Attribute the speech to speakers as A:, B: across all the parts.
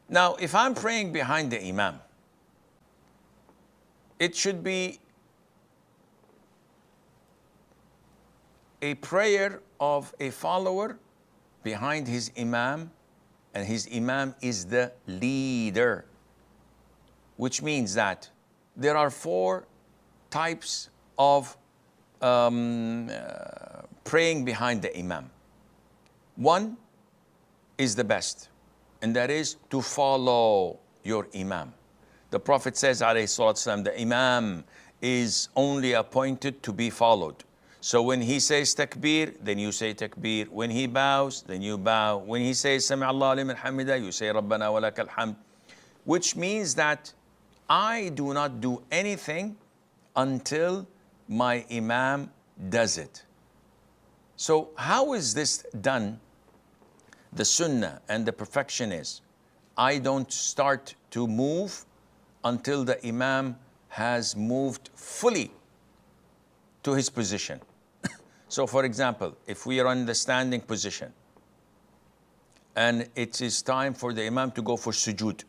A: Now, if I'm praying behind the Imam, it should be a prayer of a follower behind his Imam, and his Imam is the leader, which means that there are four types of praying behind the Imam. One is the best, and that is to follow your Imam. The Prophet says, alayhi salatu wasalam, the Imam is only appointed to be followed. So when he says takbir, then you say takbir. When he bows, then you bow. When he says Sami Allahu liman hamida, you say Rabbana wa lakal hamd. Which means that I do not do anything until my Imam does it. So how is this done? The sunnah and the perfection is, I don't start to move until the Imam has moved fully to his position. So for example, if we are in the standing position and it is time for the Imam to go for sujood,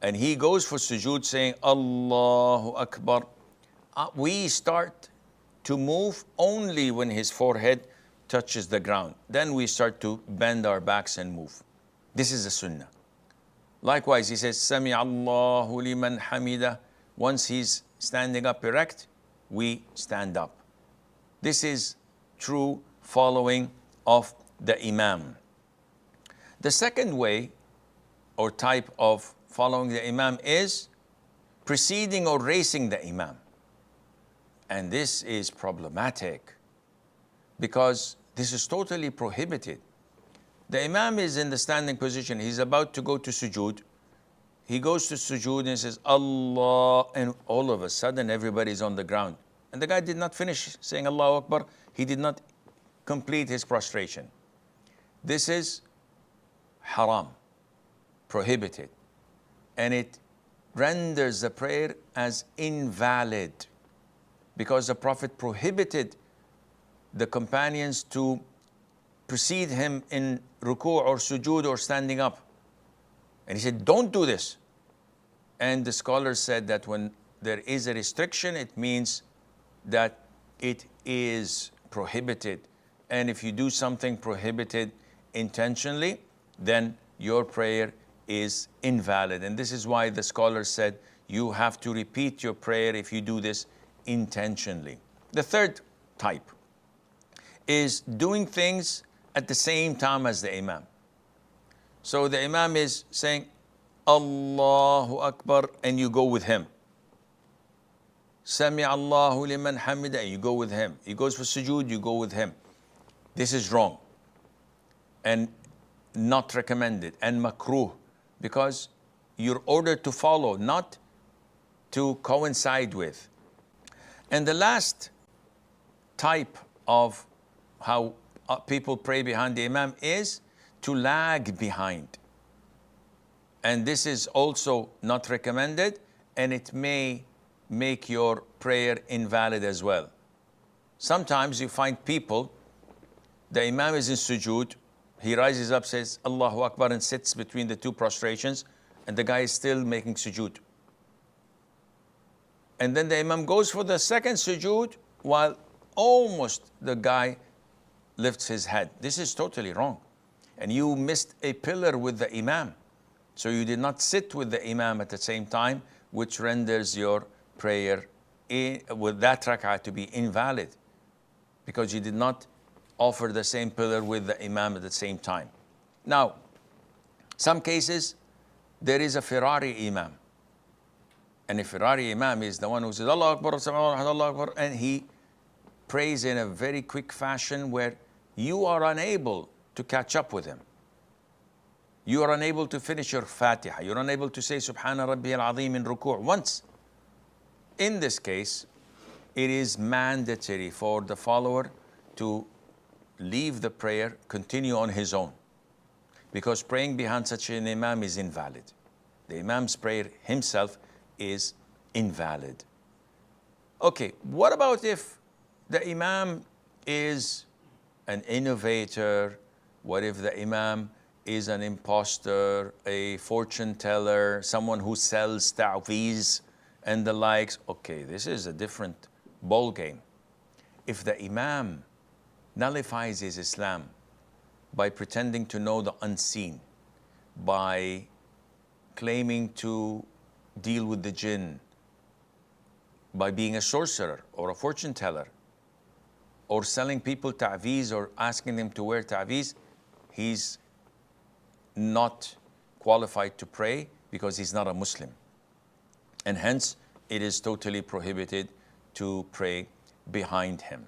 A: and he goes for sujood saying Allahu Akbar, we start to move only when his forehead touches the ground. Then we start to bend our backs and move. This is the sunnah. Likewise, he says Sami Allahu liman hamida. Once he's standing up erect, we stand up. This is true following of the Imam. The second way or type of following the Imam is preceding or racing the Imam. And this is problematic because this is totally prohibited. The Imam is in the standing position. He's about to go to sujood. He goes to sujood and says, Allah, and all of a sudden everybody's on the ground. And the guy did not finish saying Allahu Akbar. He did not complete his prostration. This is haram, prohibited. And it renders the prayer as invalid because the Prophet prohibited the companions to precede him in ruku' or sujood or standing up. And he said, don't do this. And the scholars said that when there is a restriction, it means that it is prohibited. And if you do something prohibited intentionally, then your prayer is invalid. And this is why the scholars said you have to repeat your prayer if you do this intentionally. The third type is doing things at the same time as the Imam. So the Imam is saying Allahu Akbar and you go with him. Sami Allahu liman hamida, and you go with him. He goes for sujood, you go with him. This is wrong and not recommended and makruh because you're ordered to follow, not to coincide with. And the last type of how people pray behind the Imam is to lag behind. And this is also not recommended, and it may make your prayer invalid as well. Sometimes you find people, the Imam is in sujood, he rises up, says Allahu Akbar and sits between the two prostrations, and the guy is still making sujood. And then the Imam goes for the second sujood while almost the guy lifts his head. This is totally wrong. And you missed a pillar with the Imam. So you did not sit with the Imam at the same time, which renders your prayer with that rak'ah to be invalid because you did not offer the same pillar with the Imam at the same time. Now, some cases, there is a Ferrari Imam. And a Ferrari Imam is the one who says, Allahu Akbar, Allahu Akbar, and he prays in a very quick fashion where you are unable to catch up with him. You are unable to finish your Fatiha. You're unable to say Subhana Rabbi al-Azim in ruku' once. In this case, it is mandatory for the follower to leave the prayer, continue on his own. Because praying behind such an Imam is invalid. The Imam's prayer himself is invalid. Okay, what about if the Imam is an innovator? What if the Imam is an impostor, a fortune teller, someone who sells ta'weez and the likes, okay, this is a different ball game. If the Imam nullifies his Islam by pretending to know the unseen, by claiming to deal with the jinn, by being a sorcerer or a fortune teller, or selling people ta'weez or asking them to wear ta'weez, he's not qualified to pray because he's not a Muslim. And hence, it is totally prohibited to pray behind him.